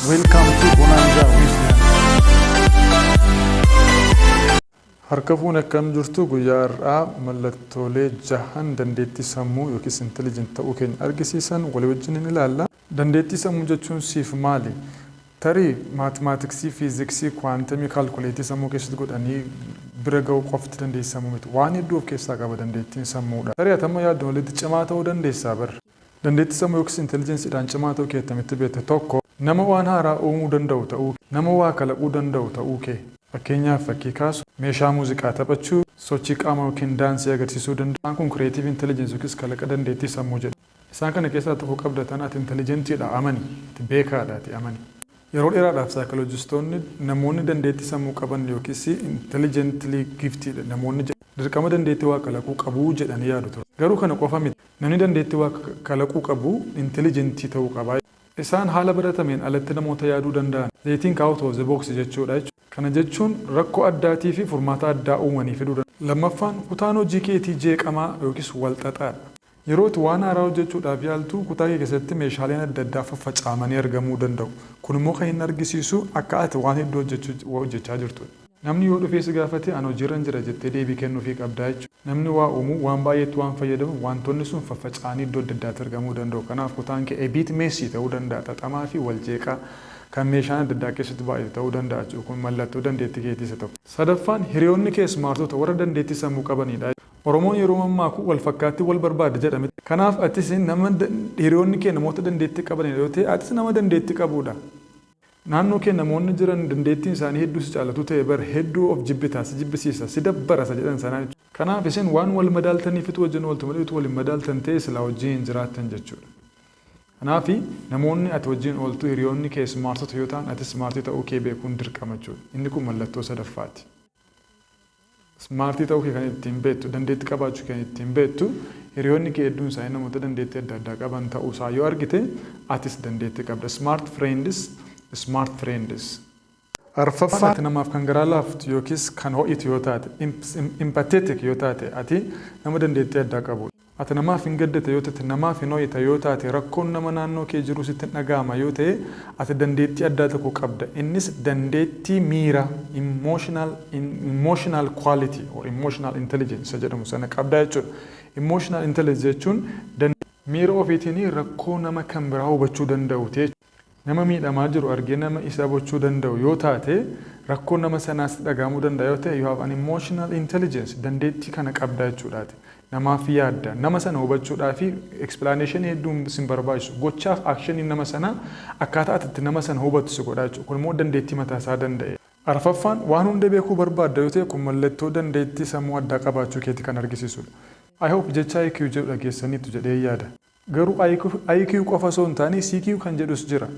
Welcome to Bonanza Wisdom. Harka fuun akkam jirtu guyyaa har'aa mallattoolee jahan dandeettii sammuu yookiis intelligent ta'uu keenya argisiisan walii wajjin ni ilaalla. Dandeettii sammuu jechuun siif maali? Tarii maatimaatiksii, fiiziksii, kwaantamii, kaalkuleetii sammuu keessatti godhanii bira ga'uu qofti dandeettii sammuu miti. Waan hedduu of keessaa qaba dandeettiin sammuudha. Tarii atamma yaaddu walitti cimaa ta'uu dandeessaa barra. Dandeettii sammuu yookiis intelligensiidhaan cimaa ta'uu kee attamitti beekte? Tokko nama waan haaraa uumuu danda'u ta'uu, nama waa kalaquu danda'u ta'uu kee. Fakkeenyaaf fakkii kaasu meeshaa muuziqaa taphachuu, sochii qaama yookiin daansii agarsiisuu danda'u. Isaan kun creative intelligence yookiis kalaqa dandeettii sammuu jedhama. Isaan kana keessaa tokko qabdatan ati intelligentiidha amani, ati beekaadha ati amani. Yeroo dheeraadhaaf saayikolojistoonni namoonni dandeettii sammuu qaban yookiis intelligently gifted namoonni dirqama dandeettii waa kalaquu qabu jedhanii yaadu ture. Garuu kana qofa miti. Namni dandeettii waa kalaquu qabu intelligentii ta'uu qaba. Isaan haala baratameen alatti namoota yaaduu danda'an. They think out of the box jechuudha. Kana jechuun rakkoo addaatii fi furmaata addaa uumanii fiduu danda'a. Lammaffaan kutaan hojii keetii jeeqamaa yookiis walxaxaadha. Yeroo itti waan haaraa hojjechuudhaaf yaaltu kutaa kee keessatti meeshaaleen adda addaa faffacaamanii argamuu danda'u. Kun immoo kan hin argisiisu akka ati waan hedduu hojjechaa jirtudha. Namni yoo dhufee si gaafate ani hojiirra jira jettee deebii kennuufii qabdaa jechuudha. Namni waa uumu waan baay'eetti waan fayyadamu wantoonni sun faffaca'anii iddoo adda addaatti argamuu danda'u. Kanaaf kutaan kee ebiit meessii ta'uu danda'a. Xaxamaa fi waljeeqaa kan meeshaan adda addaa keessatti baay'ee ta'uu danda'a jechuudha. Kun mallattoo dandeettii keetii isa tokko. Sadaffaan hiriyoonni kee smaartota warra dandeettii sammuu qabanidha. Oromoon yeroo mammaaku wal fakkaatti wal barbaada jedhame. Kanaaf atis nama hiriyoonni kee namoota dandeettii qabanidha yoo ta'e atis nama dandeettii qabudha. Naannoo kee namoonni jiran dandeettiin isaanii hedduu si caalatu ta'e bar hedduu of jibbitaa si jibbisiisa si dabbara jedhan sanaa jechuudha. Kanaaf isin waan wal madaaltaniif wajjin ooltu malee wal hin madaaltan ta'e silaa wajjin jiraattan jechuudha. Kanaaf namoonni ati wajjin ooltu hiriyoonni kee smaartota yoo ta'an ati smaartii ta'uu kee beekuun dirqama jechuudha. Inni kun mallattoo sadaffaati. Smaartii ta'uu kee kan ittiin beektu, dandeettii qabaachuu kan ittiin beektu, hiriyoonni kee hedduun isaanii namoota dandeettii adda addaa qaban ta'uu isaa yoo argite atis dandeettii qabda. Smart friends. Arfaffaa ati namaaf kan garaa laaftu yookiis kan ho'itu yoo taate, empathetic yoo taate ati nama dandeettii addaa qabudha. Ati namaaf hin gaddate yoo taate, namaaf hin ho'ita yoo taate, rakkoon nama naannoo kee jiru sitti dhaga'ama yoo ta'e, ati dandeettii addaa tokko qabda. Innis dandeettii miira, emotional quality or emotional intelligence jedhamu sana qabda jechuudha. Emotional intelligence jechuun miira ofiitiin rakkoo nama kan biraa hubachuu danda'u ta'e. Nama miidhamaa jiru argee nama isa hubachuu danda'u yoo taate, rakkoo nama sanaas dhaga'amuu danda'a yoo ta'e, you have an emotional intelligence dandeettii kana qabda jechuudhaati. Namaaf yaadda. Nama sana hubachuudhaaf explanation hedduun sin barbaachisu. Gochaaf action nama sana akkaataa ati nama sana hubattu si godha jechuudha. Kun immoo dandeettii mataa isaa danda'e. Arfaffaan waan hunda beekuu barbaadda yoo ta'e kun mallattoo dandeettii sammuu addaa qabaachuu keetii kan argisiisudha. I hope jecha IQ jedhu dhageessaniitu jedhee yaada. Garuu IQ qofa osoo hin taane CQ kan jedhus jira.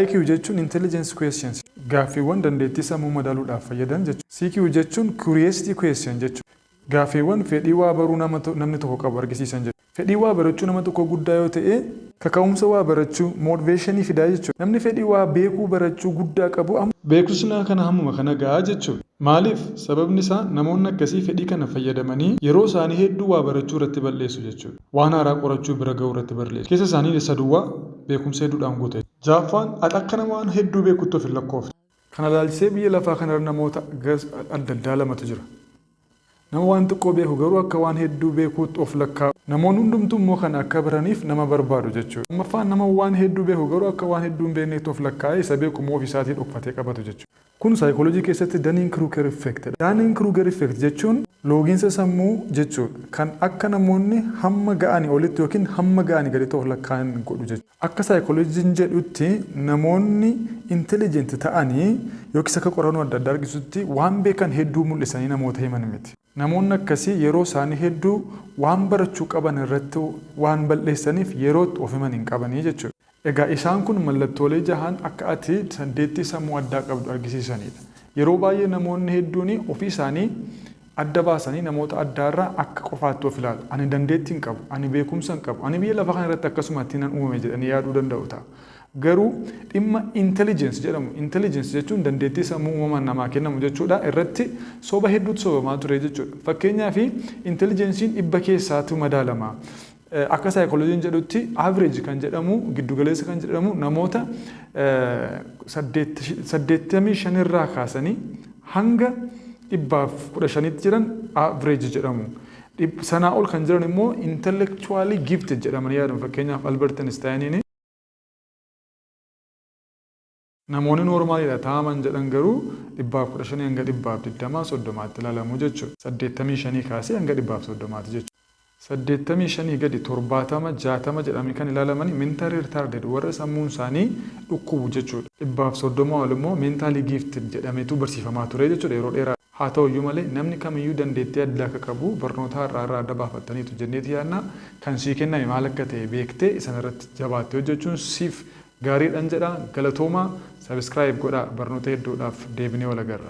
IQ jechuun intelligence questions. Gaaffiiwwan dandeettii sammuu madaaluudhaaf fayyadan jechuudha. CQ jechuun curiosity question jechuudha. Gaaffiiwwan fedhii waa baruu namni tokko qabu argisiisan jechuudha. Fedhii waa barachuu nama tokko guddaa yoo ta'e, kaka'umsa waa barachuu motivationii fidaa jechuudha. Namni fedhii waa beekuu barachuu guddaa qabu beekumsa kana hammuma kana gahaa jechuudha. Maaliif? Sababni isaa namoonni akkasii fedhii kana fayyadamanii yeroo isaanii hedduu waa barachuu irratti balleessu jechuudha. Waan haaraa qorachuu bira ga'uu irratti balleessu. Keessa isaanii isa duwwaa beekumsa hedduudhaan guute. Jaaffaan ati akka nama waan hedduu beekutti of hin lakkoofne. Kana ilaalchisee biyya lafaa kanarra namoota adda addaa lamatu jira. Nama waan xiqqoo beeku garuu akka waan hedduu beekuutti of lakkaa'u. Namoonni hundumtuu immoo kana akka baraniif nama barbaadu jechuudha. Lammaffaan nama waan hedduu beeku garuu akka waan hedduu hin beekneetti of lakkaa'ee isa beeku immoo ofisaatii dhokfatee qabatu jechuudha. Kun saayikoolojii keessatti Dunning-Kruger effect. Dunning-Kruger effect jechuun loogiinsa sammuu jechuudha. Kan akka namoonni hamma ga'anii olitti yookiin hamma ga'anii gaditti of lakkaa'an godhu jechuudha. Akka saayikoolojiin jedhutti namoonni intelligent ta'anii yookiis akka qorannoo adda addaa argisutti waan beekan hedduu mul'isanii namoota himan miti. Namoonni akkasii yeroo isaanii hedduu waan barachuu qaban irratti waan balleessaniif yerootti of himan hin qabanii jechuudha. Egaa isaan kun mallattoolee jahan akka ati dandeettii sammuu addaa qabdu argisiisanidha. Yeroo baay'ee namoonni hedduun ofii isaanii adda baasanii namoota addaarraa akka qofaatti of ilaalu. Ani dandeettii hin qabu, ani beekumsa hin qabu, ani biyya lafa kana irratti akkasumatti nan uumame jedhanii yaaduu danda'u ta'a. Garuu dhimma intelligence jedhamu. Intelligence jechuun dandeettii sammuu uumamaan namaa kennamu jechuudha. Irratti soba hedduutu sobamaa ture jechuudha. Fakkeenyaaf intelligencein dhibba keessaatu madaalama. akka saayikolojiin jedhutti average kan jedhamu giddugaleessa kan jedhamu namoota 85 irraa kaasanii hanga 115 jiran average jedhamu. Sanaa ol kan jiran immoo intellectually gifted jedhamanii yaadamu. Fakkeenyaaf Albert Einstein namoonni noormaaliidha ta'aman jedhan garuu 115 hanga 120 30tti ilaalamu jechuudha. 85 kaasee hanga 130 jechuudha. 85 gadi 70 60 jedhamanii kan ilaalamanii mentally retarded warra sammuun isaanii dhukkubu jechuudha. 130 ol immoo mentally gifted jedhameetu barsiifamaa ture jechuudha yeroo dheeraa. Haa ta'uyyuu malee namni kamiyyuu dandeettii addaa akka qabu barnoota irraa adda baafattaniitu jenneeti yaadna kan sii kenname maal akka ta'e beektee isan irratti jabaattee hojjechuun siif gaariidhaan jedha. Galatoomaa sabiskiraayib godhaa barnoota hedduudhaaf deebinee wal agarra.